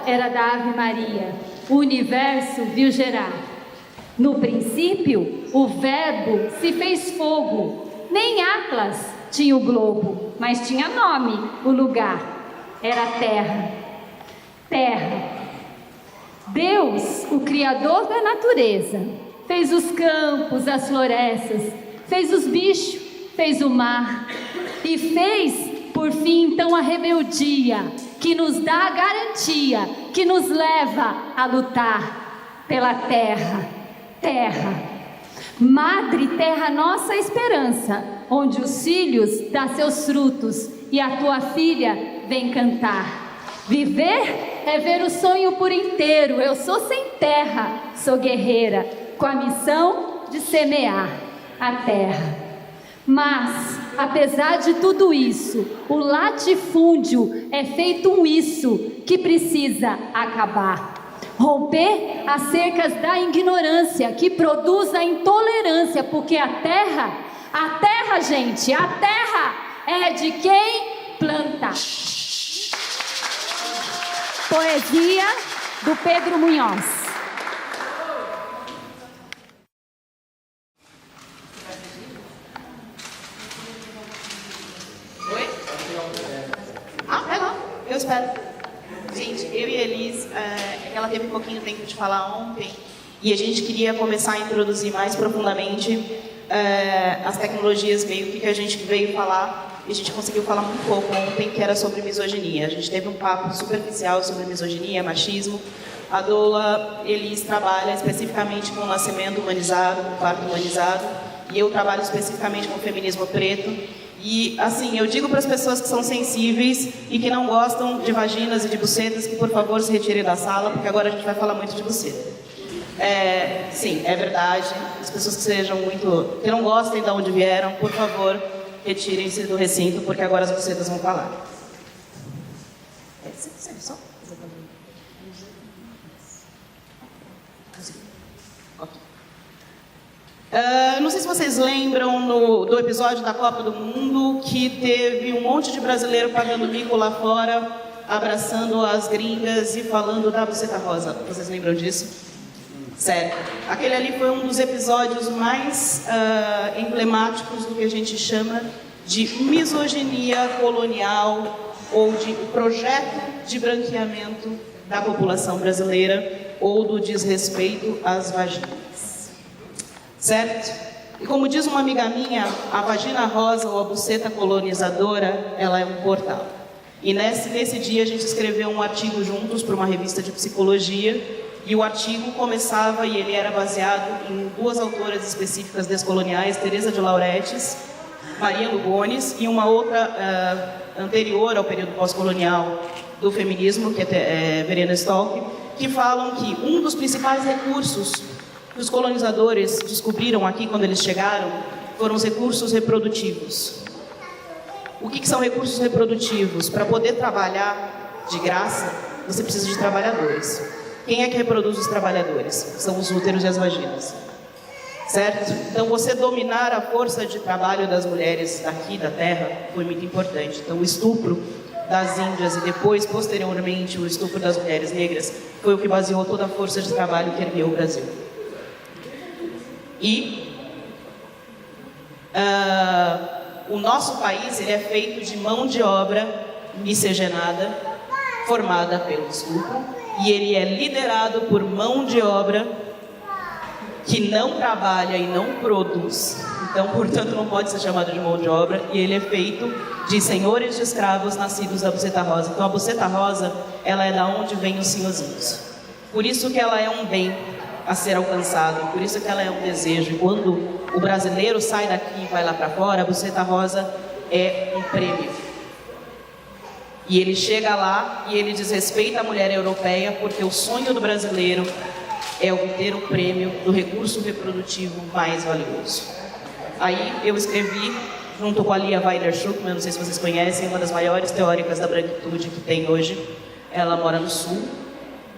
era da Ave Maria, o universo viu gerar. No princípio, o Verbo se fez fogo, nem Atlas tinha o globo, mas tinha nome, o lugar, era terra. Terra. Deus, o Criador da natureza, fez os campos, as florestas, fez os bichos, fez o mar e fez, por fim, então a rebeldia que nos dá a garantia, que nos leva a lutar pela terra. Terra, Madre Terra, nossa esperança, onde os filhos dão seus frutos e a tua filha vem cantar. Viver é ver o sonho por inteiro. Eu sou sem terra, sou guerreira, com a missão de semear a terra. Mas, apesar de tudo isso, o latifúndio é feito um isso que precisa acabar. Romper as cercas da ignorância que produz a intolerância, porque a terra, gente, a terra é de quem planta. Poesia do Pedro Munhoz. Oi? Legal, eu espero. Gente, eu e a Elis, ela teve um pouquinho de tempo de falar ontem e a gente queria começar a introduzir mais profundamente as tecnologias, meio que a gente veio falar, e a gente conseguiu falar muito pouco ontem, que era sobre misoginia. A gente teve um papo superficial sobre misoginia, machismo. A doula Elis trabalha especificamente com o nascimento humanizado, com o parto humanizado, e eu trabalho especificamente com o feminismo preto. E, assim, eu digo para as pessoas que são sensíveis e que não gostam de vaginas e de bucetas que, por favor, se retirem da sala, porque agora a gente vai falar muito de buceta. Sim, é verdade. As pessoas que não gostem de onde vieram, por favor, retirem-se do recinto, porque agora as bucetas vão falar. Só. Não sei se vocês lembram do episódio da Copa do Mundo, que teve um monte de brasileiro pagando mico lá fora, abraçando as gringas e falando da buceta rosa. Vocês lembram disso? Sério. Aquele ali foi um dos episódios mais emblemáticos do que a gente chama de misoginia colonial ou de projeto de branqueamento da população brasileira ou do desrespeito às vaginas. Certo? E como diz uma amiga minha, a vagina rosa ou a buceta colonizadora, ela é um portal. E nesse dia a gente escreveu um artigo juntos para uma revista de psicologia, e o artigo começava, e ele era baseado em duas autoras específicas descoloniais, Teresa de Lauretis, Maria Lugones, e uma outra anterior ao período pós-colonial do feminismo, que é Verena Stolk, que falam que um dos principais recursos que os colonizadores descobriram aqui quando eles chegaram foram os recursos reprodutivos. O que são recursos reprodutivos? Para poder trabalhar de graça, você precisa de trabalhadores. Quem é que reproduz os trabalhadores? São os úteros e as vaginas. Certo? Então, você dominar a força de trabalho das mulheres daqui da terra foi muito importante. Então, o estupro das índias e depois, posteriormente, o estupro das mulheres negras foi o que baseou toda a força de trabalho que ergueu o Brasil. E o nosso país ele é feito de mão de obra miscigenada, formada pelo estupro, e ele é liderado por mão de obra que não trabalha e não produz. Então, portanto, não pode ser chamado de mão de obra, e ele é feito de senhores de escravos nascidos da buceta rosa. Então, a buceta rosa, ela é da onde vem os senhorzinhos. Por isso que ela é um bem a ser alcançado, por isso que ela é um desejo. E quando o brasileiro sai daqui e vai lá para fora, a buceta rosa é um prêmio. E ele chega lá e ele desrespeita a mulher europeia, porque o sonho do brasileiro é obter o prêmio do recurso reprodutivo mais valioso. Aí eu escrevi, junto com a Lia Weiler-Schuckmann, não sei se vocês conhecem, uma das maiores teóricas da branquitude que tem hoje. Ela mora no Sul.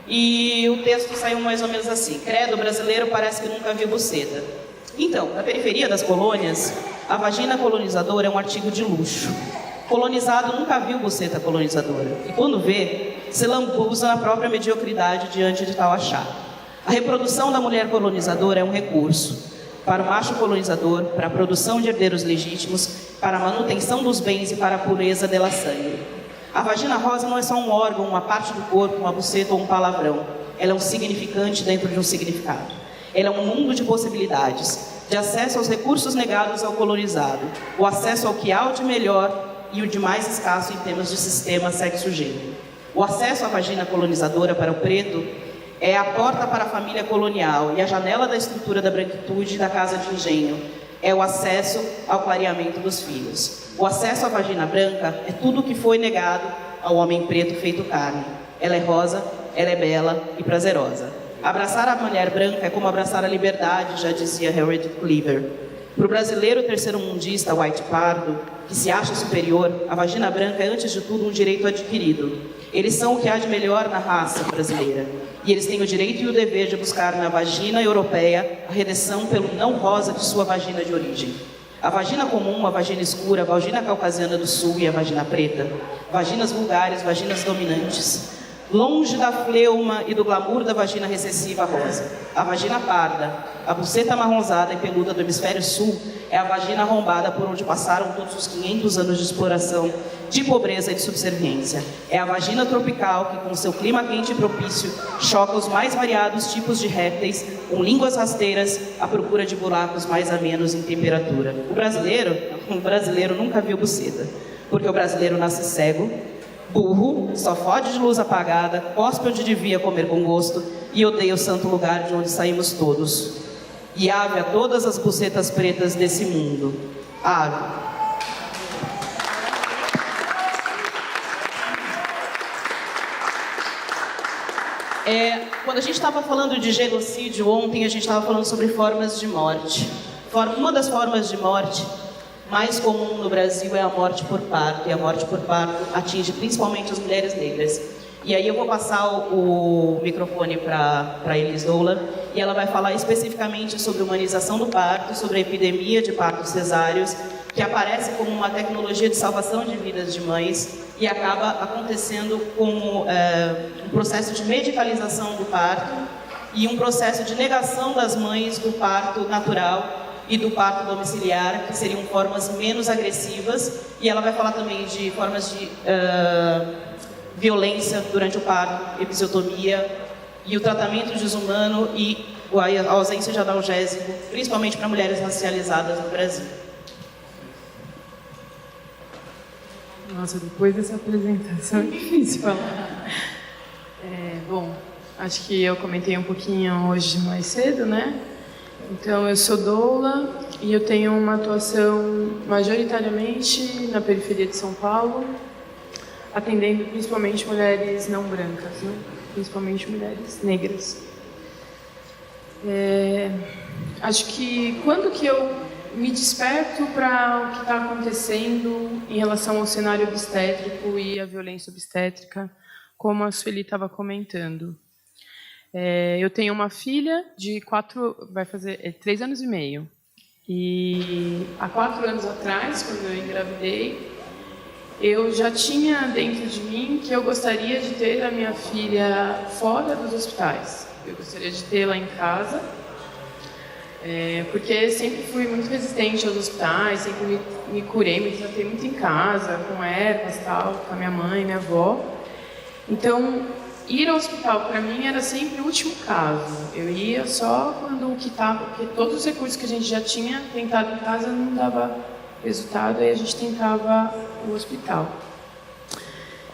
E o texto saiu mais ou menos assim: credo, o brasileiro parece que nunca viu buceta. Então, na periferia das colônias, a vagina colonizadora é um artigo de luxo. Colonizado nunca viu buceta colonizadora. E quando vê, se lambuza na própria mediocridade diante de tal achado. A reprodução da mulher colonizadora é um recurso para o macho colonizador, para a produção de herdeiros legítimos, para a manutenção dos bens e para a pureza da sangue. A vagina rosa não é só um órgão, uma parte do corpo, uma buceta ou um palavrão. Ela é um significante dentro de um significado. Ela é um mundo de possibilidades, de acesso aos recursos negados ao colonizado, o acesso ao que há de melhor e o de mais escasso em termos de sistema sexo-gênero. O acesso à vagina colonizadora para o preto é a porta para a família colonial e a janela da estrutura da branquitude da casa de engenho. É o acesso ao clareamento dos filhos. O acesso à vagina branca é tudo o que foi negado ao homem preto feito carne. Ela é rosa, ela é bela e prazerosa. Abraçar a mulher branca é como abraçar a liberdade, já dizia Harold Cleaver. Para o brasileiro terceiro-mundista white pardo, que se acha superior, a vagina branca é antes de tudo um direito adquirido. Eles são o que há de melhor na raça brasileira. E eles têm o direito e o dever de buscar na vagina europeia a redenção pelo não rosa de sua vagina de origem. A vagina comum, a vagina escura, a vagina caucasiana do sul e a vagina preta. Vaginas vulgares, vaginas dominantes. Longe da fleuma e do glamour da vagina recessiva rosa. A vagina parda, a buceta amarronzada e peluda do hemisfério sul, é a vagina arrombada por onde passaram todos os 500 anos de exploração, de pobreza e de subserviência. É a vagina tropical que, com seu clima quente e propício, choca os mais variados tipos de répteis, com línguas rasteiras, à procura de buracos mais amenos em temperatura. O brasileiro nunca viu buceta, porque o brasileiro nasce cego, burro, só fode de luz apagada, cospe onde devia comer com gosto e odeia o santo lugar de onde saímos todos. E ave a todas as bucetas pretas desse mundo. Ave. Quando a gente estava falando de genocídio ontem, a gente estava falando sobre formas de morte. Uma das formas de morte mais comum no Brasil é a morte por parto, e a morte por parto atinge principalmente as mulheres negras. E aí eu vou passar o microfone para Elis Doula, e ela vai falar especificamente sobre a humanização do parto, sobre a epidemia de partos cesáreos, que aparece como uma tecnologia de salvação de vidas de mães e acaba acontecendo como um processo de medicalização do parto e um processo de negação das mães do parto natural e do parto domiciliar, que seriam formas menos agressivas, e ela vai falar também de formas de violência durante o parto, episiotomia e o tratamento desumano e a ausência de analgésico, principalmente para mulheres racializadas no Brasil. Nossa, depois dessa apresentação é difícil falar. Bom, acho que eu comentei um pouquinho hoje mais cedo, né? Então, eu sou doula e eu tenho uma atuação majoritariamente na periferia de São Paulo, atendendo principalmente mulheres não brancas, né? Principalmente mulheres negras. Acho que quando que eu me desperto para o que está acontecendo em relação ao cenário obstétrico e a violência obstétrica, como a Sueli estava comentando. Eu tenho uma filha de 3 anos e meio. E há 4 anos atrás, quando eu engravidei, eu já tinha dentro de mim que eu gostaria de ter a minha filha fora dos hospitais. Eu gostaria de tê-la em casa, porque sempre fui muito resistente aos hospitais, sempre me curei, me tratei muito em casa, com ervas, tal, com a minha mãe, minha avó. Então, ir ao hospital para mim era sempre o último caso. Eu ia só quando porque todos os recursos que a gente já tinha tentado em casa não dava resultado, aí a gente tentava o hospital.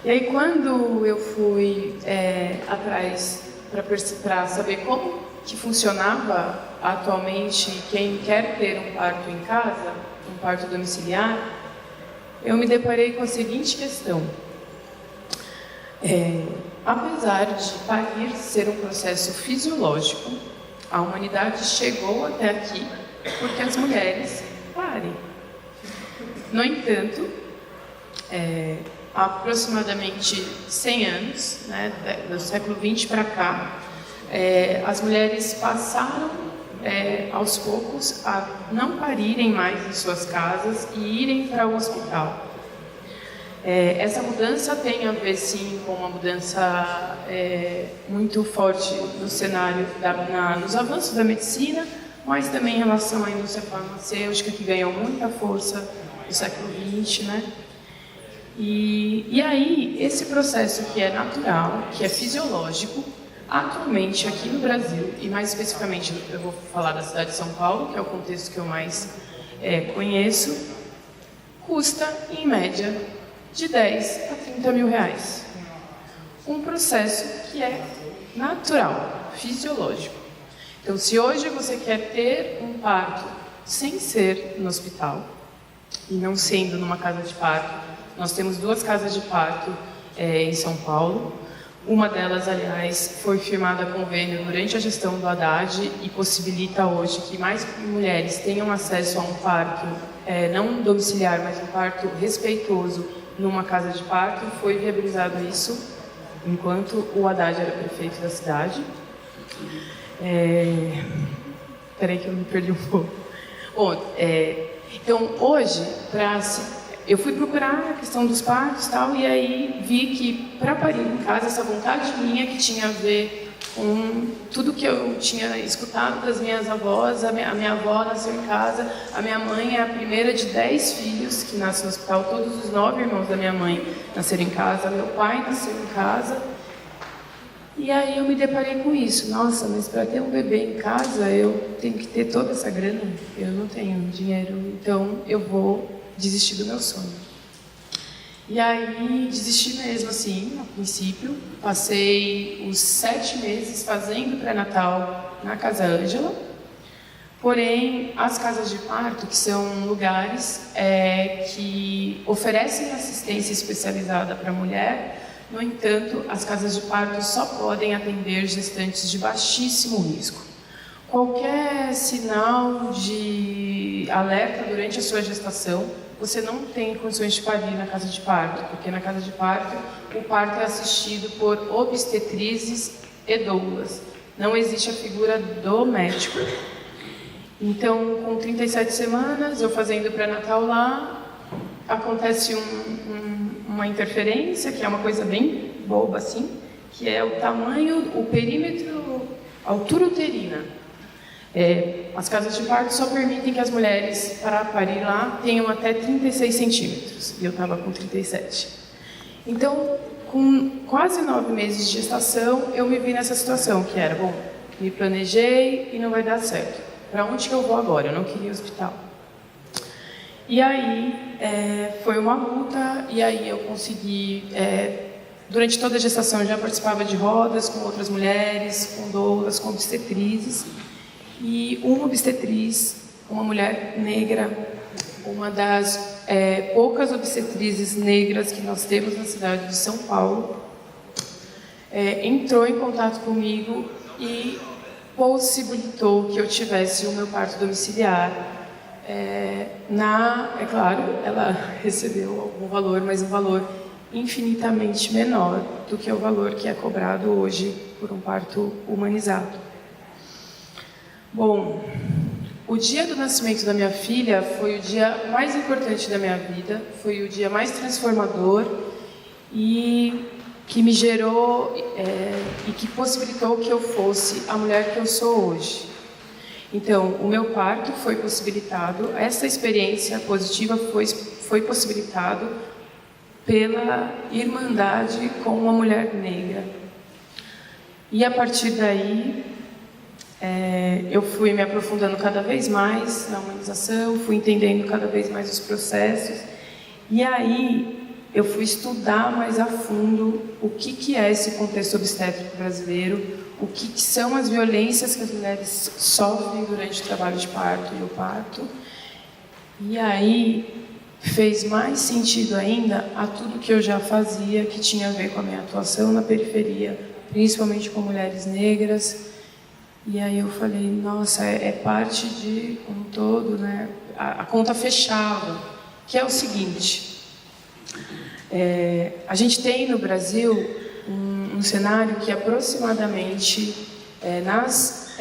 E aí quando eu fui atrás para saber como que funcionava atualmente quem quer ter um parto em casa, um parto domiciliar, eu me deparei com a seguinte questão. Apesar de parir ser um processo fisiológico, a humanidade chegou até aqui porque as mulheres parem. No entanto, há aproximadamente 100 anos, né, do século XX para cá, as mulheres passaram aos poucos a não parirem mais em suas casas e irem para o hospital. Essa mudança tem a ver, sim, com uma mudança muito forte no cenário, nos avanços da medicina, mas também em relação à indústria farmacêutica, que ganhou muita força no século XX, né? E aí, esse processo que é natural, que é fisiológico, atualmente aqui no Brasil, e mais especificamente eu vou falar da cidade de São Paulo, que é o contexto que eu mais conheço, custa, em média, de 10 a 30 mil reais. Um processo que é natural, fisiológico. Então, se hoje você quer ter um parto sem ser no hospital, e não sendo numa casa de parto, nós temos 2 casas de parto em São Paulo. Uma delas, aliás, foi firmada convênio durante a gestão do Haddad e possibilita hoje que mais mulheres tenham acesso a um parto, não domiciliar, mas um parto respeitoso numa casa de parto. Foi viabilizado isso enquanto o Haddad era prefeito da cidade. Peraí que eu me perdi um pouco. Bom, então, hoje, eu fui procurar a questão dos partos e tal, e aí vi que para parir em casa, essa vontade minha que tinha a ver com tudo que eu tinha escutado das minhas avós, a minha avó nasceu em casa, a minha mãe é a primeira de 10 filhos que nascem no hospital, todos os 9 irmãos da minha mãe nasceram em casa, meu pai nasceu em casa, e aí eu me deparei com isso. Nossa, mas para ter um bebê em casa, eu tenho que ter toda essa grana, eu não tenho dinheiro, então eu vou desistir do meu sonho. E aí, desisti mesmo, assim, a princípio. Passei os 7 meses fazendo pré-natal na Casa Ângela. Porém, as casas de parto, que são lugares que oferecem assistência especializada para a mulher, no entanto, as casas de parto só podem atender gestantes de baixíssimo risco. Qualquer sinal de alerta durante a sua gestação, você não tem condições de parir na casa de parto, porque na casa de parto, o parto é assistido por obstetrizes e doulas. Não existe a figura do médico. Então, com 37 semanas, eu fazendo pré-natal lá, acontece uma interferência, que é uma coisa bem boba, assim, que é o tamanho, o perímetro, a altura uterina. As casas de parto só permitem que as mulheres, para parir lá, tenham até 36 centímetros. E eu estava com 37. Então, com quase 9 meses de gestação, eu me vi nessa situação, que era, bom, me planejei e não vai dar certo. Para onde que eu vou agora? Eu não queria hospital. E aí, foi uma luta, e aí eu consegui... durante toda a gestação, eu já participava de rodas com outras mulheres, com doulas, com obstetrizes. E uma obstetriz, uma mulher negra, uma das poucas obstetrizes negras que nós temos na cidade de São Paulo, entrou em contato comigo e possibilitou que eu tivesse o meu parto domiciliar. É claro, ela recebeu algum valor, mas um valor infinitamente menor do que o valor que é cobrado hoje por um parto humanizado. Bom, o dia do nascimento da minha filha foi o dia mais importante da minha vida, foi o dia mais transformador e que me gerou e que possibilitou que eu fosse a mulher que eu sou hoje. Então, o meu parto foi possibilitado, essa experiência positiva foi possibilitado pela irmandade com uma mulher negra. E a partir daí, eu fui me aprofundando cada vez mais na humanização, fui entendendo cada vez mais os processos, e aí eu fui estudar mais a fundo o que é esse contexto obstétrico brasileiro, o que são as violências que as mulheres sofrem durante o trabalho de parto e o parto, e aí fez mais sentido ainda a tudo que eu já fazia, que tinha a ver com a minha atuação na periferia, principalmente com mulheres negras. E aí eu falei, nossa, é parte de um todo, né? A conta fechava, que é o seguinte, a gente tem no Brasil um cenário que aproximadamente, nas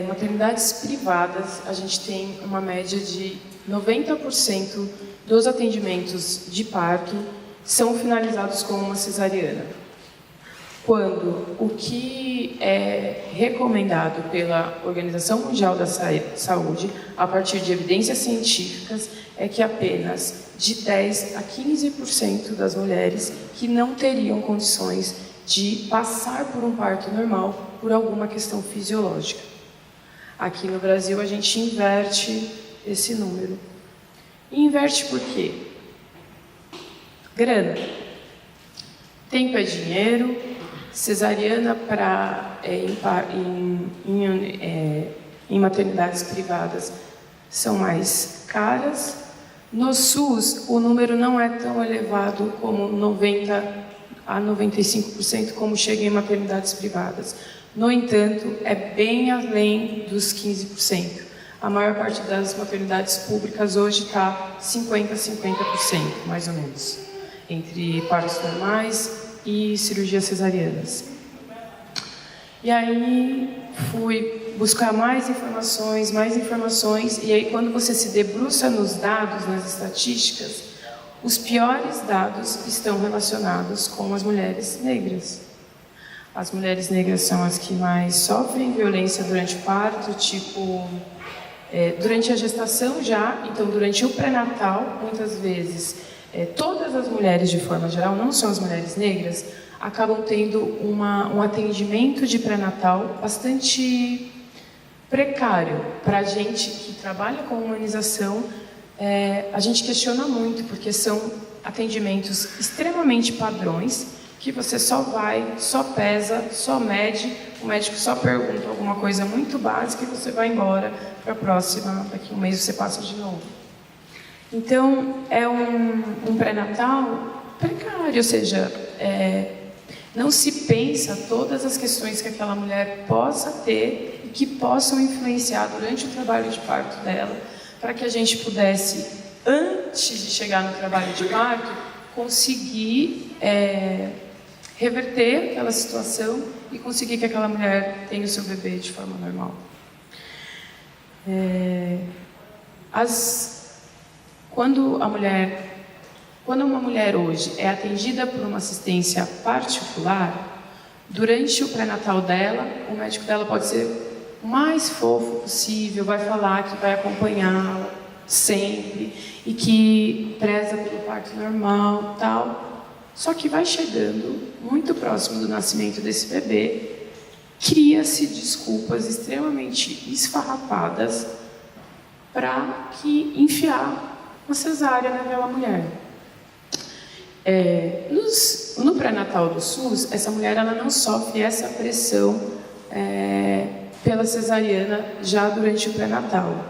maternidades privadas, a gente tem uma média de 90% dos atendimentos de parto são finalizados com uma cesariana. Quando o que é recomendado pela Organização Mundial da Saúde, a partir de evidências científicas, é que apenas de 10 a 15% das mulheres que não teriam condições de passar por um parto normal por alguma questão fisiológica. Aqui no Brasil a gente inverte esse número. E inverte por quê? Grana. Tempo é dinheiro. Cesariana em maternidades privadas são mais caras. No SUS, o número não é tão elevado como 90% a 95% como chega em maternidades privadas. No entanto, é bem além dos 15%. A maior parte das maternidades públicas hoje está 50% a 50%, mais ou menos, entre partos normais e cirurgias cesarianas. E aí fui buscar mais informações, e aí quando você se debruça nos dados, nas estatísticas, os piores dados estão relacionados com as mulheres negras. As mulheres negras são as que mais sofrem violência durante o parto, durante a gestação já, então durante o pré-natal, muitas vezes, todas as mulheres de forma geral, não só as mulheres negras, acabam tendo um atendimento de pré-natal bastante precário. Para a gente que trabalha com humanização, a gente questiona muito, porque são atendimentos extremamente padrões, que você só vai, só pesa, só mede, o médico só pergunta alguma coisa muito básica e você vai embora para a próxima, daqui a um mês você passa de novo. Então, é um pré-natal precário, ou seja, não se pensa todas as questões que aquela mulher possa ter e que possam influenciar durante o trabalho de parto dela, para que a gente pudesse, antes de chegar no trabalho de parto, conseguir reverter aquela situação e conseguir que aquela mulher tenha o seu bebê de forma normal. Quando uma mulher hoje é atendida por uma assistência particular, durante o pré-natal dela, o médico dela pode ser o mais fofo possível, vai falar que vai acompanhá-la sempre e que preza pelo parto normal, tal. Só que vai chegando muito próximo do nascimento desse bebê, cria-se desculpas extremamente esfarrapadas para que enfiar uma cesárea naquela mulher. No pré-natal do SUS, essa mulher ela não sofre essa pressão pela cesariana já durante o pré-natal.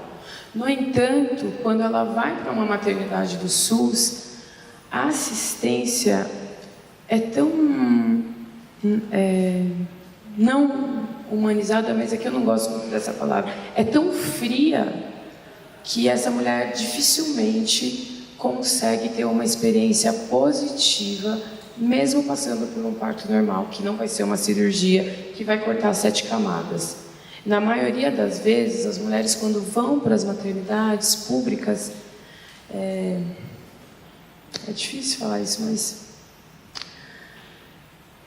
No entanto, quando ela vai para uma maternidade do SUS, a assistência é tão não humanizada, mas é que eu não gosto muito dessa palavra, é tão fria que essa mulher dificilmente consegue ter uma experiência positiva, mesmo passando por um parto normal, que não vai ser uma cirurgia que vai cortar 7 camadas. Na maioria das vezes, as mulheres, quando vão para as maternidades públicas, é difícil falar isso, mas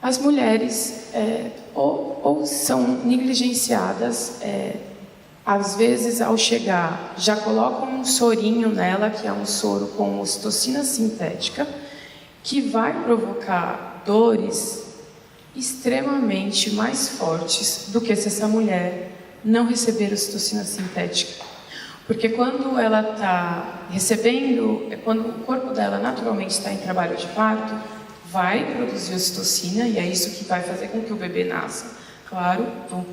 as mulheres ou são negligenciadas, às vezes, ao chegar, já colocam um sorinho nela, que é um soro com ocitocina sintética, que vai provocar dores extremamente mais fortes do que se essa mulher não receber ocitocina sintética. Porque quando ela está recebendo, quando o corpo dela naturalmente está em trabalho de parto, vai produzir ocitocina, e é isso que vai fazer com que o bebê nasça. Claro,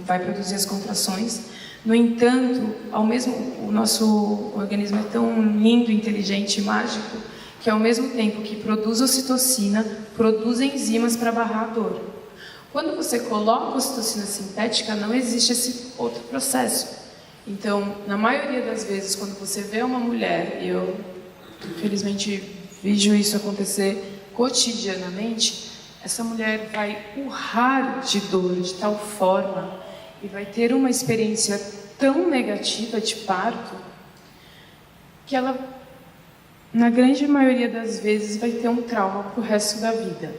vai produzir as contrações. No entanto, o nosso organismo é tão lindo, inteligente e mágico, que ao mesmo tempo que produz ocitocina, produz enzimas para barrar a dor. Quando você coloca ocitocina sintética, não existe esse outro processo. Então, na maioria das vezes, quando você vê uma mulher, e eu, infelizmente, vejo isso acontecer cotidianamente, essa mulher vai urrar de dor de tal forma e vai ter uma experiência tão negativa de parto que ela na grande maioria das vezes, vai ter um trauma para o resto da vida.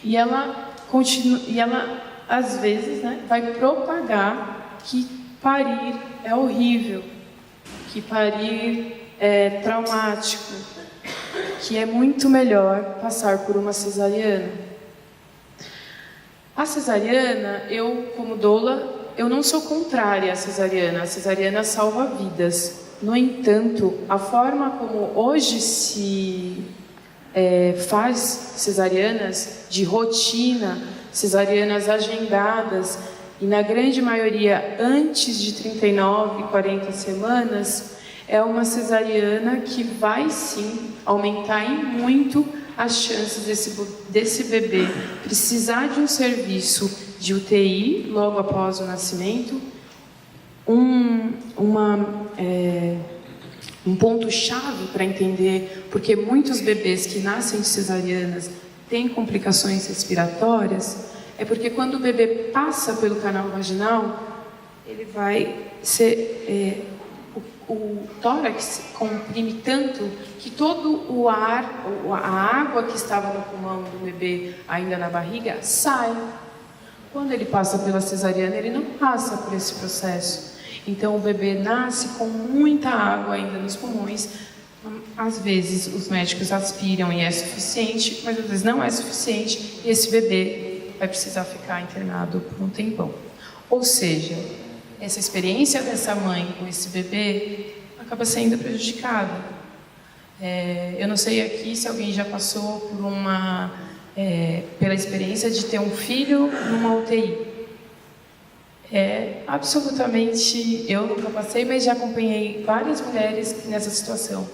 E ela às vezes, né, vai propagar que parir é horrível, que parir é traumático, que é muito melhor passar por uma cesariana. A cesariana, eu como doula, eu não sou contrária à cesariana. A cesariana salva vidas. No entanto, a forma como hoje se faz cesarianas de rotina, cesarianas agendadas, e na grande maioria antes de 39, 40 semanas, é uma cesariana que vai sim aumentar em muito as chances desse bebê precisar de um serviço de UTI logo após o nascimento. Um ponto-chave para entender porque muitos bebês que nascem de cesarianas têm complicações respiratórias é porque quando o bebê passa pelo canal vaginal, ele vai ser... o tórax comprime tanto que todo o ar, a água que estava no pulmão do bebê ainda na barriga, sai. Quando ele passa pela cesariana, ele não passa por esse processo. Então o bebê nasce com muita água ainda nos pulmões. Às vezes os médicos aspiram e é suficiente, mas às vezes não é suficiente e esse bebê vai precisar ficar internado por um tempão. Ou seja, essa experiência dessa mãe com esse bebê acaba sendo prejudicada. Eu não sei aqui se alguém já passou por pela experiência de ter um filho numa UTI. Absolutamente, eu nunca passei, mas já acompanhei várias mulheres nessa situação.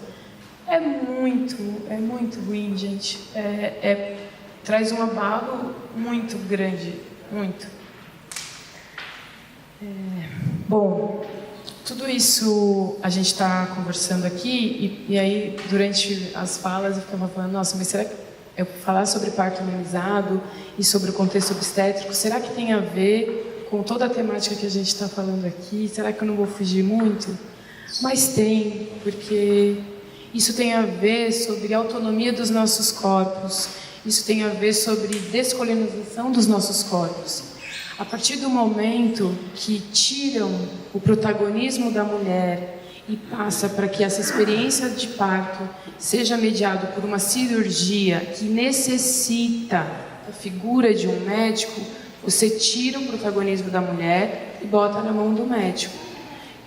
É muito ruim, gente. Traz um abalo muito grande, muito. Bom, tudo isso a gente está conversando aqui e aí durante as falas eu ficava falando, nossa, mas será que eu falar sobre parto humanizado e sobre o contexto obstétrico, será que tem a ver com toda a temática que a gente está falando aqui? Será que eu não vou fugir muito? Mas tem, porque isso tem a ver sobre a autonomia dos nossos corpos, isso tem a ver sobre descolonização dos nossos corpos. A partir do momento que tiram o protagonismo da mulher e passa para que essa experiência de parto seja mediada por uma cirurgia que necessita da figura de um médico, você tira o protagonismo da mulher e bota na mão do médico.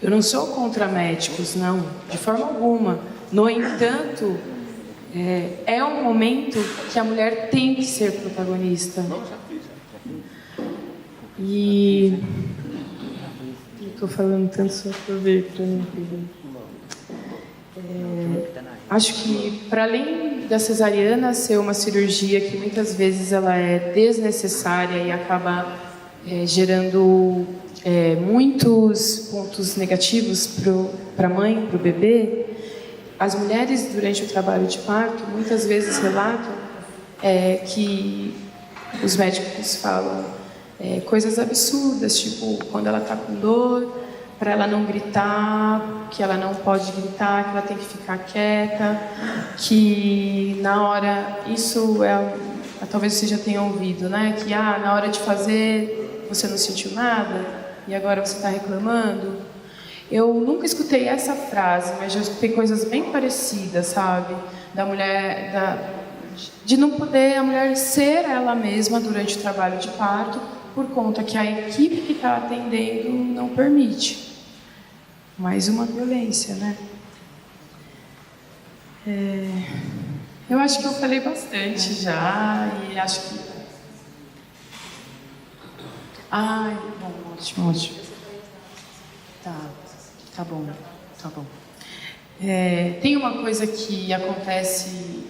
Eu não sou contra médicos, não, de forma alguma. No entanto, é um momento que a mulher tem que ser protagonista. E estou falando tanto só para ver para mim. Acho que para além da cesariana ser uma cirurgia que muitas vezes ela é desnecessária e acaba gerando muitos pontos negativos para a mãe, para o bebê, as mulheres durante o trabalho de parto muitas vezes relatam que os médicos falam coisas absurdas, tipo, quando ela está com dor, para ela não gritar, que ela não pode gritar, que ela tem que ficar quieta, que na hora, isso talvez você já tenha ouvido, né? Que na hora de fazer você não sentiu nada e agora você está reclamando. Eu nunca escutei essa frase, mas já escutei coisas bem parecidas, sabe? Da mulher, de não poder a mulher ser ela mesma durante o trabalho de parto, por conta que a equipe que está atendendo não permite. Mais uma violência, né? Eu acho que eu falei bastante já e acho que... bom, ótimo. Tá bom. Tem uma coisa que acontece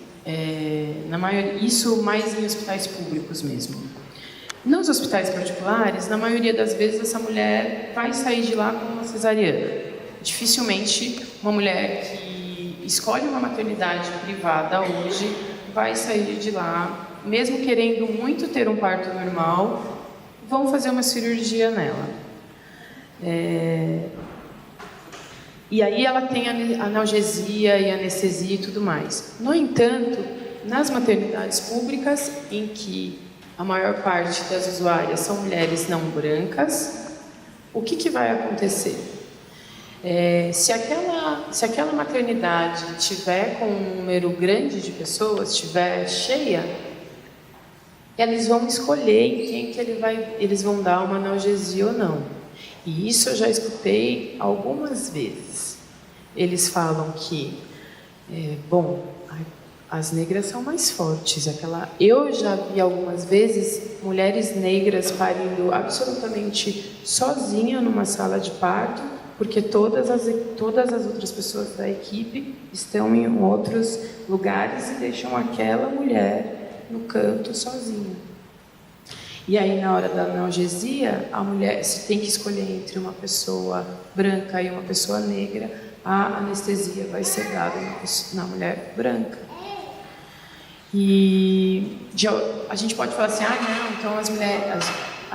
na maioria, isso mais em hospitais públicos mesmo. Nos hospitais particulares, na maioria das vezes, essa mulher vai sair de lá com uma cesariana. Dificilmente uma mulher que escolhe uma maternidade privada hoje vai sair de lá, mesmo querendo muito ter um parto normal, vão fazer uma cirurgia nela. E aí ela tem analgesia e anestesia e tudo mais. No entanto, nas maternidades públicas, em que a maior parte das usuárias são mulheres não brancas, o que vai acontecer? Se aquela maternidade tiver com um número grande de pessoas, estiver cheia, eles vão escolher em quem que eles vão dar uma analgesia ou não. E isso eu já escutei algumas vezes. Eles falam que, as negras são mais fortes. Eu já vi algumas vezes mulheres negras parindo absolutamente sozinha numa sala de parto, porque todas as outras pessoas da equipe estão em outros lugares e deixam aquela mulher no canto sozinha. E aí, na hora da analgesia, a mulher, se tem que escolher entre uma pessoa branca e uma pessoa negra, a anestesia vai ser dada na mulher branca. E a gente pode falar assim, não, então as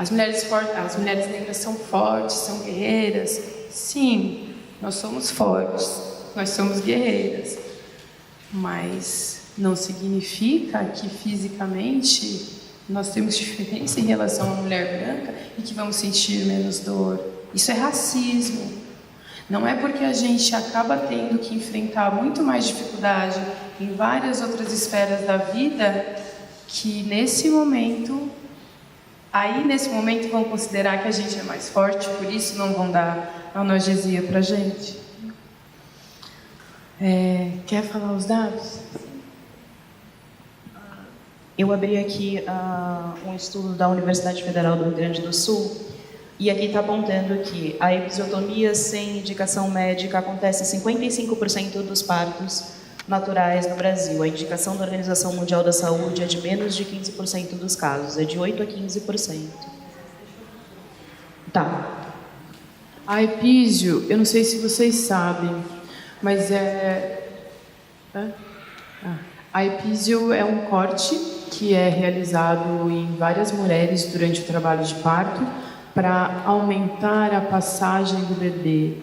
mulheres negras são fortes, são guerreiras. Sim, nós somos fortes, nós somos guerreiras. Mas não significa que fisicamente nós temos diferença em relação à mulher branca e que vamos sentir menos dor. Isso é racismo. Não é porque a gente acaba tendo que enfrentar muito mais dificuldade em várias outras esferas da vida que nesse momento vão considerar que a gente é mais forte, por isso não vão dar analgesia pra gente. Quer falar os dados? Eu abri aqui um estudo da Universidade Federal do Rio Grande do Sul e aqui está apontando que a episiotomia sem indicação médica acontece em 55% dos partos naturais no Brasil. A indicação da Organização Mundial da Saúde é de menos de 15% dos casos, é de 8% a 15%. Tá. A epísio, eu não sei se vocês sabem, mas a epísio é um corte que é realizado em várias mulheres durante o trabalho de parto para aumentar a passagem do bebê.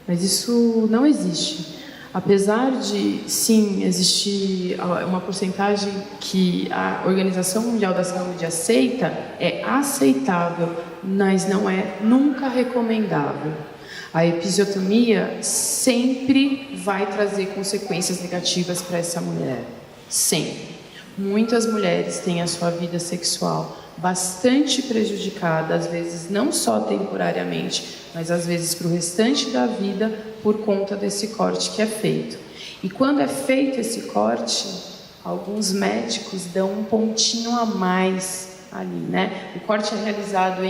Mas isso não existe. Apesar de, sim, existir uma porcentagem que a Organização Mundial da Saúde aceita, é aceitável, mas não é nunca recomendável. A episiotomia sempre vai trazer consequências negativas para essa mulher. Sempre. Muitas mulheres têm a sua vida sexual bastante prejudicada, às vezes não só temporariamente, mas às vezes para o restante da vida, por conta desse corte que é feito. E quando é feito esse corte, alguns médicos dão um pontinho a mais ali, né? O corte é realizado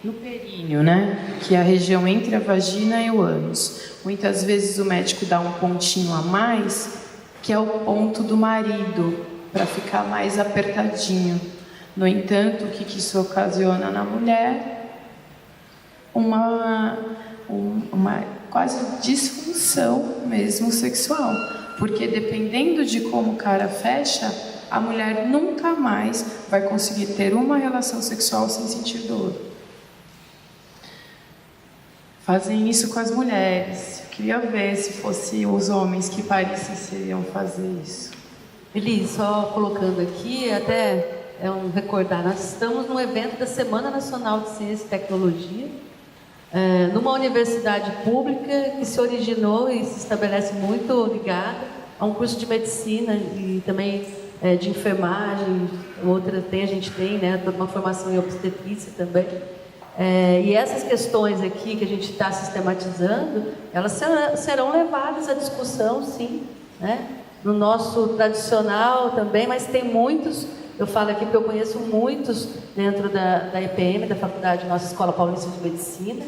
no períneo, né? Que é a região entre a vagina e o ânus. Muitas vezes o médico dá um pontinho a mais, que é o ponto do marido, para ficar mais apertadinho. No entanto, o que isso ocasiona na mulher? Uma quase disfunção mesmo sexual. Porque dependendo de como o cara fecha, a mulher nunca mais vai conseguir ter uma relação sexual sem sentir dor. Fazem isso com as mulheres. Eu queria ver se fossem os homens que parissem se iriam fazer isso. Eli, só colocando aqui, até recordar, nós estamos no evento da Semana Nacional de Ciência e Tecnologia, numa universidade pública que se originou e se estabelece muito ligada a um curso de medicina e também de enfermagem, a gente tem, né, toda uma formação em obstetrícia também. E essas questões aqui que a gente está sistematizando, elas serão levadas à discussão, sim, né? No nosso tradicional também, mas tem muitos, eu falo aqui porque eu conheço muitos dentro da EPM, da Faculdade Nossa Escola Paulista de Medicina,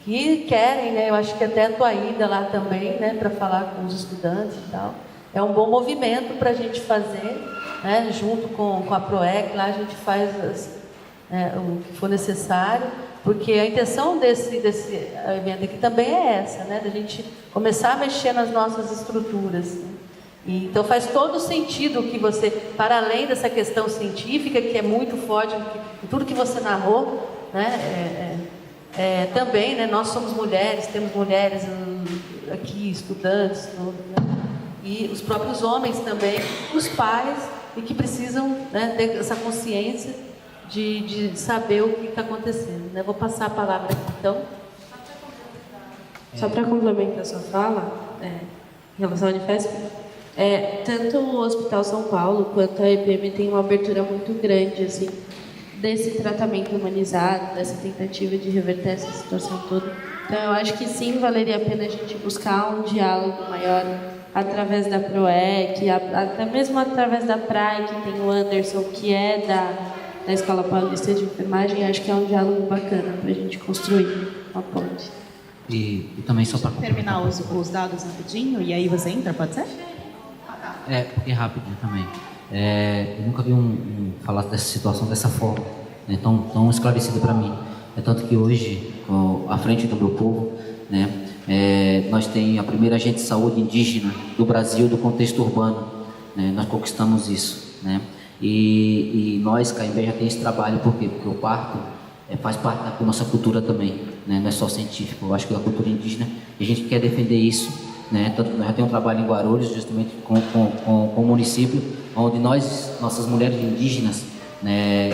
que querem, né, eu acho que até a tua ida lá também, né, para falar com os estudantes e tal. É um bom movimento para a gente fazer, né, junto com a PROEC, lá a gente faz o que for necessário, porque a intenção desse evento aqui também é essa, né, da gente começar a mexer nas nossas estruturas, né? Então faz todo sentido que você, para além dessa questão científica, que é muito forte, tudo que você narrou, né, também, né, nós somos mulheres, temos mulheres aqui, estudantes, né? E os próprios homens também, os pais, e que precisam, né, ter essa consciência de saber o que está acontecendo, né? Vou passar a palavra aqui, então. Só para complementar a sua fala, em relação ao Unifesp, tanto o Hospital São Paulo quanto a EPM tem uma abertura muito grande, assim, desse tratamento humanizado, dessa tentativa de reverter essa situação toda. Então, eu acho que sim, valeria a pena a gente buscar um diálogo maior através da PROEC, até mesmo através da PRAE, que tem o Anderson, que é da Escola Paulista de Enfermagem. Acho que é um diálogo bacana para a gente construir uma ponte. E também só para Terminar os dados rapidinho e aí você entra, pode ser? Porque é rápido também. Eu nunca vi falar dessa situação dessa forma, né, tão esclarecida para mim. É tanto que hoje, à frente do meu povo, né, nós temos a primeira agente de saúde indígena do Brasil, do contexto urbano, né, nós conquistamos isso, né, e nós, Caimbé, já tem esse trabalho, por quê? Porque o parto faz parte da nossa cultura também, né, não é só científico, eu acho que é a cultura indígena, e a gente quer defender isso, né, tanto que nós já temos um trabalho em Guarulhos, justamente com o município, onde nossas mulheres indígenas, né,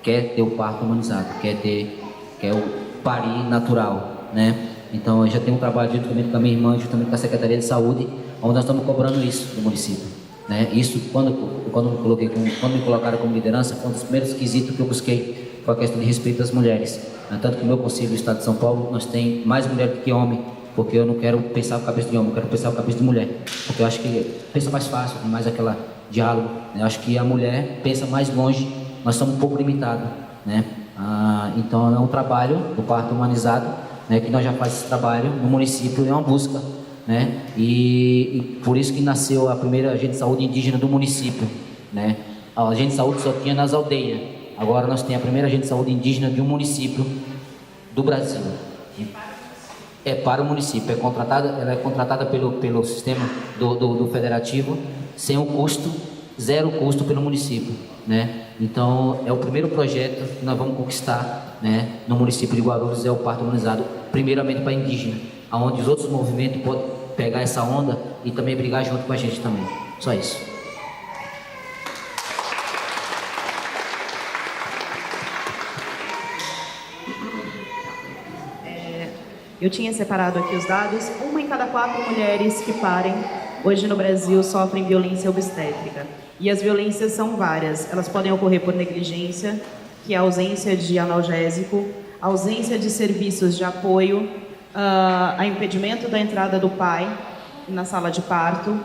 quer ter o parto humanizado, quer o parir natural, né? Então eu já tenho um trabalho juntamente com a minha irmã, juntamente com a Secretaria de Saúde, onde nós estamos cobrando isso do município, né? Isso quando me colocaram como liderança, foi um dos primeiros quesitos que eu busquei, foi a questão de respeito às mulheres. Tanto que no meu conselho do Estado de São Paulo nós tem mais mulher do que homem, porque eu não quero pensar com a cabeça de homem, eu quero pensar com a cabeça de mulher, porque eu acho que pensa mais fácil, tem mais aquela diálogo, né? Eu acho que a mulher pensa mais longe, nós somos um pouco limitados, né? Então é um trabalho do parto humanizado, né, que nós já fazemos esse trabalho no município, é uma busca, né? E por isso que nasceu a primeira agente de saúde indígena do município, né? A agente de saúde só tinha nas aldeias, agora nós temos a primeira agente de saúde indígena de um município do Brasil. É para o município, ela é contratada pelo sistema do federativo, sem o custo, zero custo pelo município, né? Então é o primeiro projeto que nós vamos conquistar, né, no município de Guarulhos, é o parto humanizado, primeiramente para indígena, aonde os outros movimentos podem pegar essa onda e também brigar junto com a gente também. Só isso. Eu tinha separado aqui os dados. 1 em cada 4 mulheres que parem hoje no Brasil sofrem violência obstétrica. E as violências são várias. Elas podem ocorrer por negligência, que é a ausência de analgésico, ausência de serviços de apoio, a impedimento da entrada do pai na sala de parto,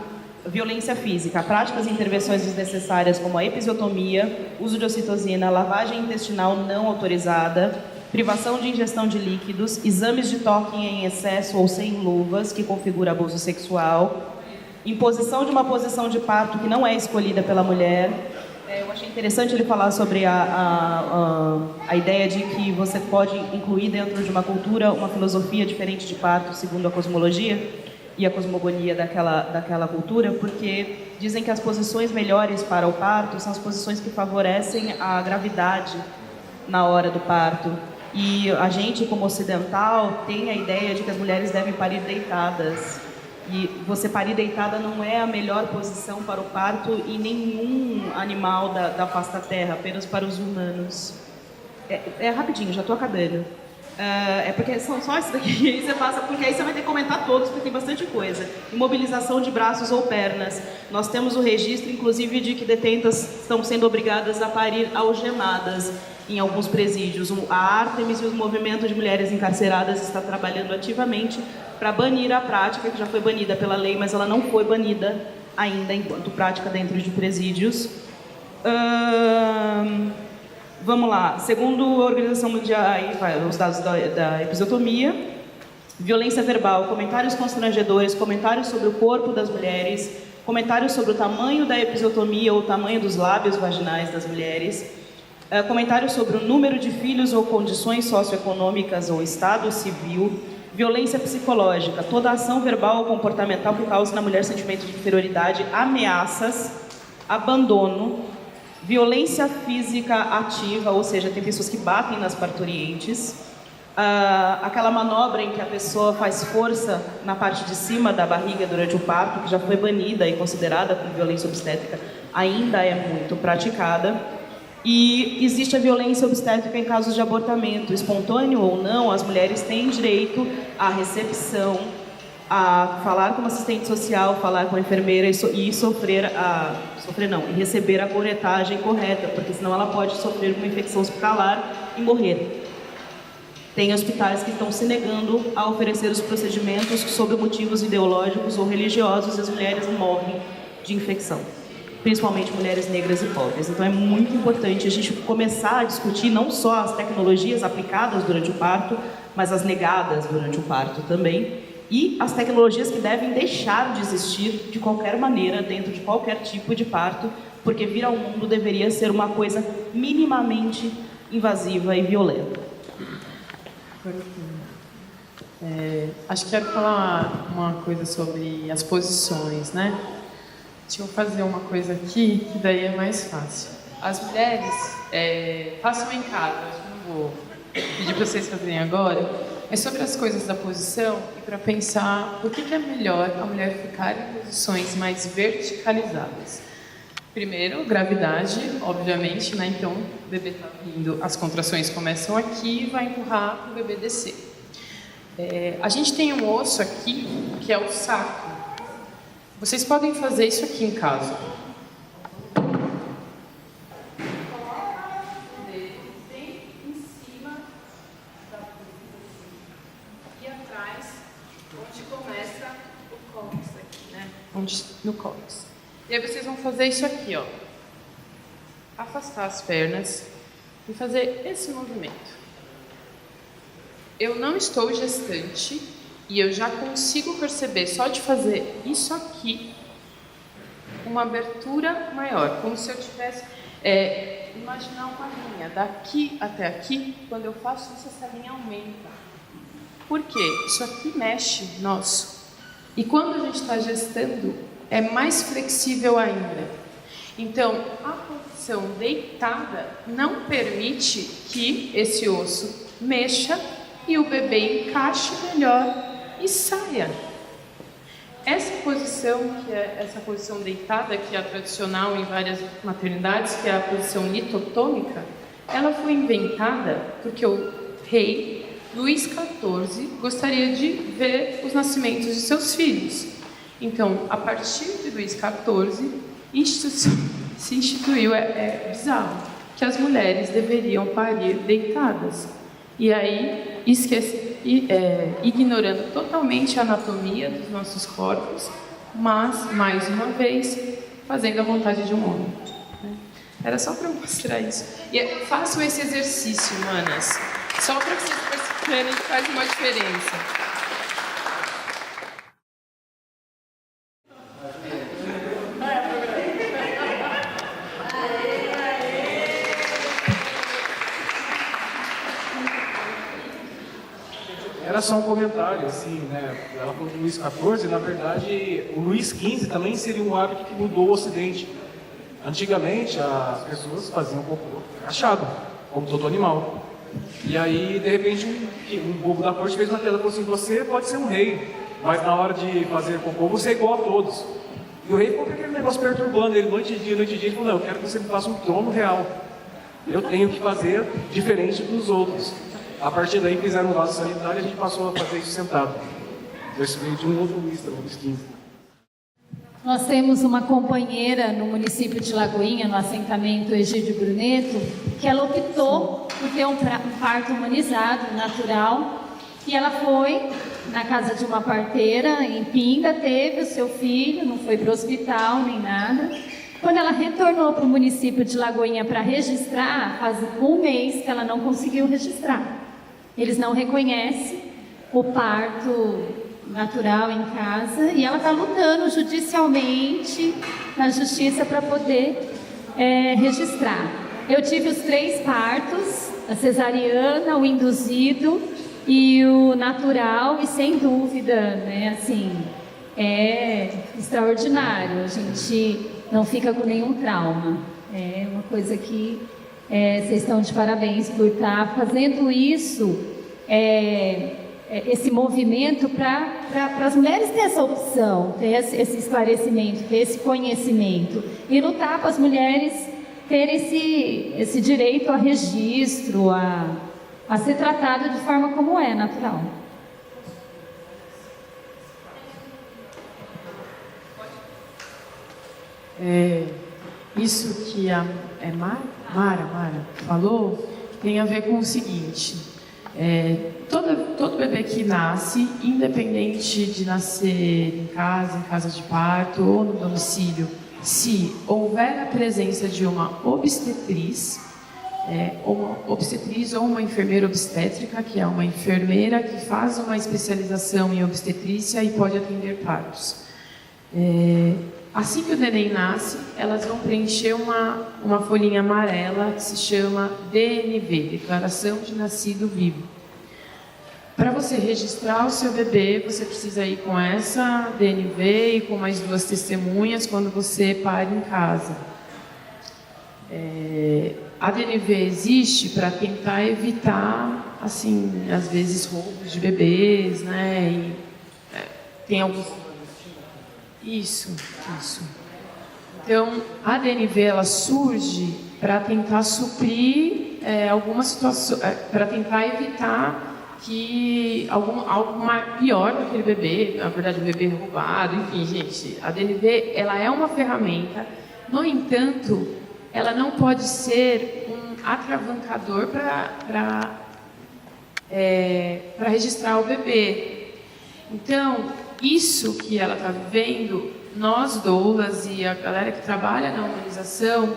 violência física, práticas e intervenções desnecessárias como a episiotomia, uso de ocitocina, lavagem intestinal não autorizada, privação de ingestão de líquidos, exames de toque em excesso ou sem luvas, que configura abuso sexual, imposição de uma posição de parto que não é escolhida pela mulher. Eu achei interessante ele falar sobre a ideia de que você pode incluir dentro de uma cultura uma filosofia diferente de parto, segundo a cosmologia e a cosmogonia daquela cultura, porque dizem que as posições melhores para o parto são as posições que favorecem a gravidade na hora do parto. E a gente, como ocidental, tem a ideia de que as mulheres devem parir deitadas. E você parir deitada não é a melhor posição para o parto em nenhum animal da face da terra, apenas para os humanos. Rapidinho, já estou acabando. Porque são só isso daqui, aí você passa, porque aí você vai ter que comentar todos, porque tem bastante coisa. Imobilização de braços ou pernas. Nós temos o registro, inclusive, de que detentas estão sendo obrigadas a parir algemadas em alguns presídios. A Artemis e o movimento de mulheres encarceradas está trabalhando ativamente para banir a prática, que já foi banida pela lei, mas ela não foi banida ainda enquanto prática dentro de presídios. Vamos lá. Segundo a Organização Mundial, aí vai os dados da episiotomia, violência verbal, comentários constrangedores, comentários sobre o corpo das mulheres, comentários sobre o tamanho da episiotomia ou o tamanho dos lábios vaginais das mulheres, comentários sobre o número de filhos ou condições socioeconômicas ou estado civil, violência psicológica, toda ação verbal ou comportamental que cause na mulher sentimento de inferioridade, ameaças, abandono, violência física ativa, ou seja, tem pessoas que batem nas parturientes, aquela manobra em que a pessoa faz força na parte de cima da barriga durante o parto, que já foi banida e considerada como violência obstétrica, ainda é muito praticada. E existe a violência obstétrica em casos de abortamento, espontâneo ou não. As mulheres têm direito à recepção, a falar com uma assistente social, falar com a enfermeira e receber a curetagem correta, porque senão ela pode sofrer uma infecção hospitalar e morrer. Tem hospitais que estão se negando a oferecer os procedimentos sob motivos ideológicos ou religiosos e as mulheres morrem de infecção, principalmente mulheres negras e pobres. Então é muito importante a gente começar a discutir não só as tecnologias aplicadas durante o parto, mas as negadas durante o parto também, e as tecnologias que devem deixar de existir de qualquer maneira dentro de qualquer tipo de parto, porque vir ao mundo deveria ser uma coisa minimamente invasiva e violenta. Acho que quero falar uma coisa sobre as posições, né? Deixa eu fazer uma coisa aqui, que daí é mais fácil. As mulheres, façam em casa, acho que não vou pedir para vocês fazerem agora, é sobre as coisas da posição e para pensar por que é melhor a mulher ficar em posições mais verticalizadas. Primeiro, gravidade, obviamente, né? Então, o bebê está vindo, as contrações começam aqui e vai empurrar o bebê descer. A gente tem um osso aqui, que é o sacro. Vocês podem fazer isso aqui em casa. Bem em cima da e atrás, onde começa o cóccix aqui, né? No cóccix. E aí vocês vão fazer isso aqui, ó. Afastar as pernas e fazer esse movimento. Eu não estou gestante e eu já consigo perceber, só de fazer isso aqui, uma abertura maior, como se eu tivesse... imaginar uma linha daqui até aqui, quando eu faço isso, essa linha aumenta. Por quê? Isso aqui mexe nosso. E quando a gente está gestando, é mais flexível ainda. Então, a posição deitada não permite que esse osso mexa e o bebê encaixe melhor e saia. Essa posição, que é essa posição deitada, que é a tradicional em várias maternidades, que é a posição litotômica, ela foi inventada porque o rei Luís XIV gostaria de ver os nascimentos de seus filhos. Então, a partir de Luís XIV, se instituiu, é bizarro, que as mulheres deveriam parir deitadas. E aí, ignorando totalmente a anatomia dos nossos corpos, mas, mais uma vez, fazendo a vontade de um homem. Era só para mostrar isso. E façam esse exercício, manas, só para vocês perceberem que faz uma diferença. Era só um comentário, assim, né? Ela falou do Luís XIV, na verdade, o Luís XV também seria um hábito que mudou o Ocidente. Antigamente, as pessoas faziam cocô agachado, como todo animal. E aí, de repente, um bobo da corte fez uma tela e falou assim: você pode ser um rei, mas na hora de fazer cocô, você é igual a todos. E o rei ficou com aquele negócio perturbando ele noite e dia, ele falou: não, eu quero que você me faça um trono real. Eu tenho que fazer diferente dos outros. A partir daí fizeram um vaso sanitário e a gente passou a fazer isso sentado. Isso veio de um outro Luís XV. Nós temos uma companheira no município de Lagoinha, no assentamento Egídio Bruneto, que ela optou por ter um parto humanizado, natural, e ela foi na casa de uma parteira em Pinda, teve o seu filho, não foi para o hospital nem nada. Quando ela retornou para o município de Lagoinha para registrar, faz um mês que ela não conseguiu registrar. Eles não reconhecem o parto natural em casa e ela está lutando judicialmente na justiça para poder registrar. Eu tive os 3 partos, a cesariana, o induzido e o natural, e sem dúvida, né, assim, é extraordinário. A gente não fica com nenhum trauma. É uma coisa que vocês estão de parabéns por estar fazendo isso esse movimento para as mulheres ter essa opção, ter esse esclarecimento, ter esse conhecimento e lutar para as mulheres terem esse direito a registro, a ser tratado de forma como é, natural. Isso que a Mara falou tem a ver com o seguinte: todo bebê que nasce, independente de nascer em casa de parto ou no domicílio, se houver a presença de uma obstetriz ou uma enfermeira obstétrica, que é uma enfermeira que faz uma especialização em obstetrícia e pode atender partos. Assim que o neném nasce, elas vão preencher uma folhinha amarela que se chama DNV, Declaração de Nascido Vivo. Para você registrar o seu bebê, você precisa ir com essa DNV e com mais 2 testemunhas quando você para em casa. A DNV existe para tentar evitar, assim, às vezes roubos de bebês, né? Tem alguns... Isso. Então, a DNV ela surge para tentar suprir algumas situações, para tentar evitar que algo pior daquele bebê, na verdade o bebê roubado, enfim, gente, a DNV ela é uma ferramenta, no entanto, ela não pode ser um atravancador para registrar o bebê. Então, isso que ela está vivendo, nós doulas e a galera que trabalha na humanização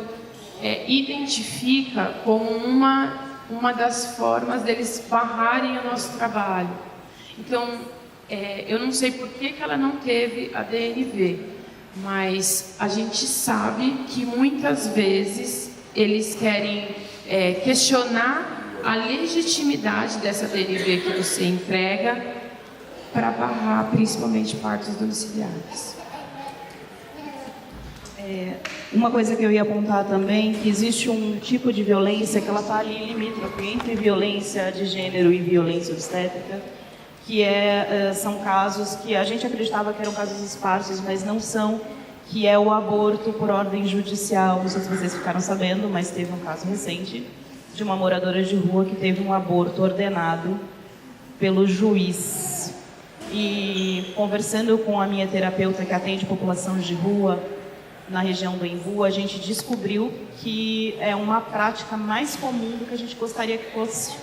identifica como uma das formas deles barrarem o nosso trabalho. Então, eu não sei por que ela não teve a DNV, mas a gente sabe que muitas vezes eles querem questionar a legitimidade dessa DNV que você entrega para barrar principalmente partos domiciliares. Uma coisa que eu ia apontar também, que existe um tipo de violência que ela está ali limítrofe entre violência de gênero e violência obstétrica, que são casos que a gente acreditava que eram casos esparsos, mas não são, que é o aborto por ordem judicial. Não sei se vocês ficaram sabendo, mas teve um caso recente de uma moradora de rua que teve um aborto ordenado pelo juiz. E conversando com a minha terapeuta que atende população de rua na região do Embu, a gente descobriu que é uma prática mais comum do que a gente gostaria que fosse.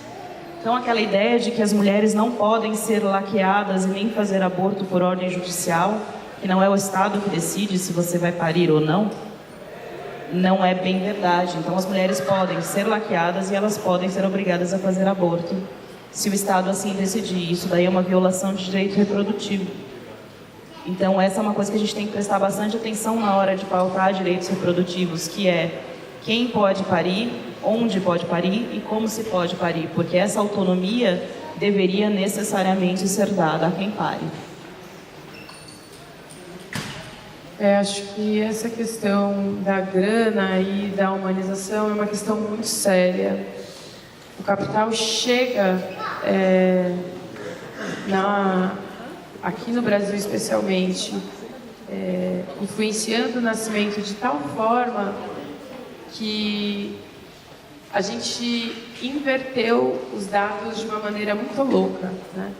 Então, aquela ideia de que as mulheres não podem ser laqueadas e nem fazer aborto por ordem judicial, que não é o Estado que decide se você vai parir ou não, não é bem verdade. Então, as mulheres podem ser laqueadas e elas podem ser obrigadas a fazer aborto, se o Estado assim decidir. Isso daí é uma violação de direito reprodutivo. Então, essa é uma coisa que a gente tem que prestar bastante atenção na hora de pautar direitos reprodutivos, que é quem pode parir, onde pode parir e como se pode parir, porque essa autonomia deveria necessariamente ser dada a quem pare. Acho que essa questão da grana e da humanização é uma questão muito séria. O capital chega aqui no Brasil especialmente, influenciando o nascimento de tal forma que a gente inverteu os dados de uma maneira muito louca, né?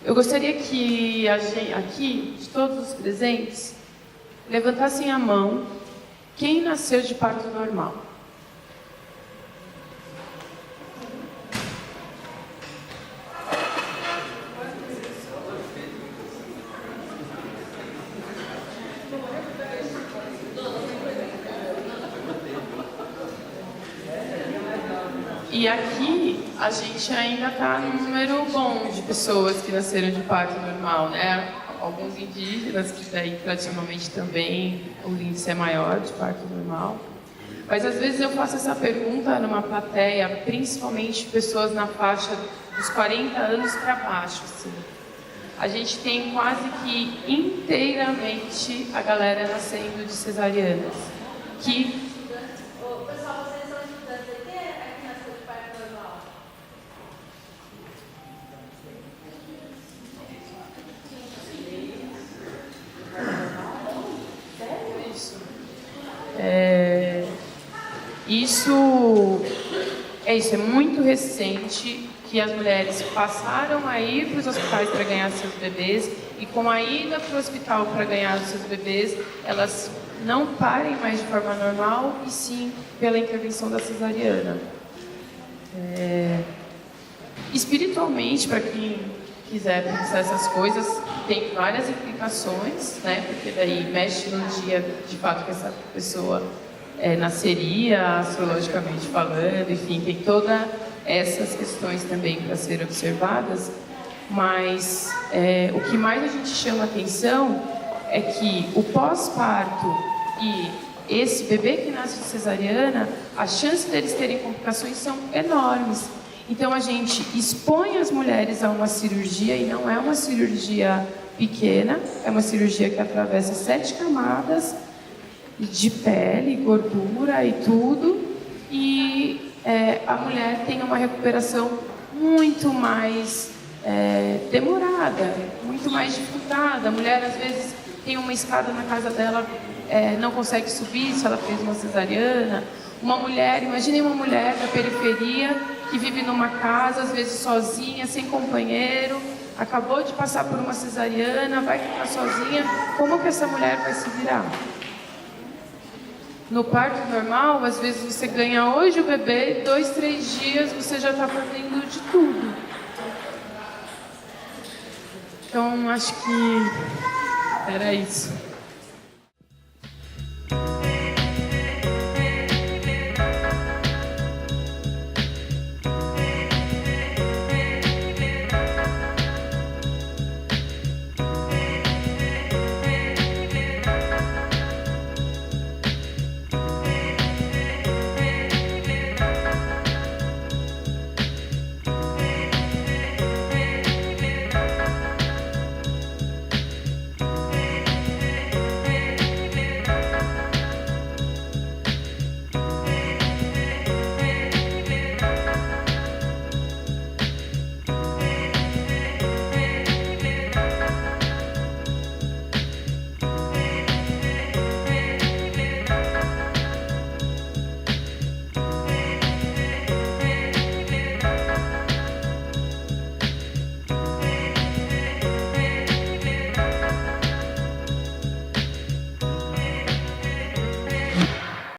Eu gostaria que a gente, aqui, de todos os presentes, levantassem a mão quem nasceu de parto normal. E aqui a gente ainda está num número bom de pessoas que nasceram de parto normal, né? Alguns indígenas, que daí tradicionalmente também o índice é maior de parto normal. Mas às vezes eu faço essa pergunta numa plateia, principalmente pessoas na faixa dos 40 anos para baixo, assim. A gente tem quase que inteiramente a galera nascendo de cesarianas, que... Isso é muito recente, que as mulheres passaram a ir para os hospitais para ganhar seus bebês, e com a ida para o hospital para ganhar os seus bebês, elas não parem mais de forma normal, e sim pela intervenção da cesariana. Espiritualmente, para quem quiser pensar essas coisas, tem várias implicações, né? Porque daí mexe no dia de fato que essa pessoa nasceria, astrologicamente falando, enfim, tem todas essas questões também para serem observadas, mas o que mais a gente chama atenção é que o pós-parto e esse bebê que nasce de cesariana, a chance deles terem complicações são enormes. Então a gente expõe as mulheres a uma cirurgia, e não é uma cirurgia pequena, é uma cirurgia que atravessa 7 camadas de pele, gordura e tudo, e a mulher tem uma recuperação muito mais demorada, muito mais dificultada. A mulher às vezes tem uma escada na casa dela, não consegue subir se ela fez uma cesariana. Uma mulher, imaginem uma mulher da periferia que vive numa casa, às vezes sozinha, sem companheiro, acabou de passar por uma cesariana, vai ficar sozinha, como que essa mulher vai se virar? No parto normal, às vezes você ganha hoje o bebê, 2, 3 dias você já está fazendo de tudo. Então, acho que era isso.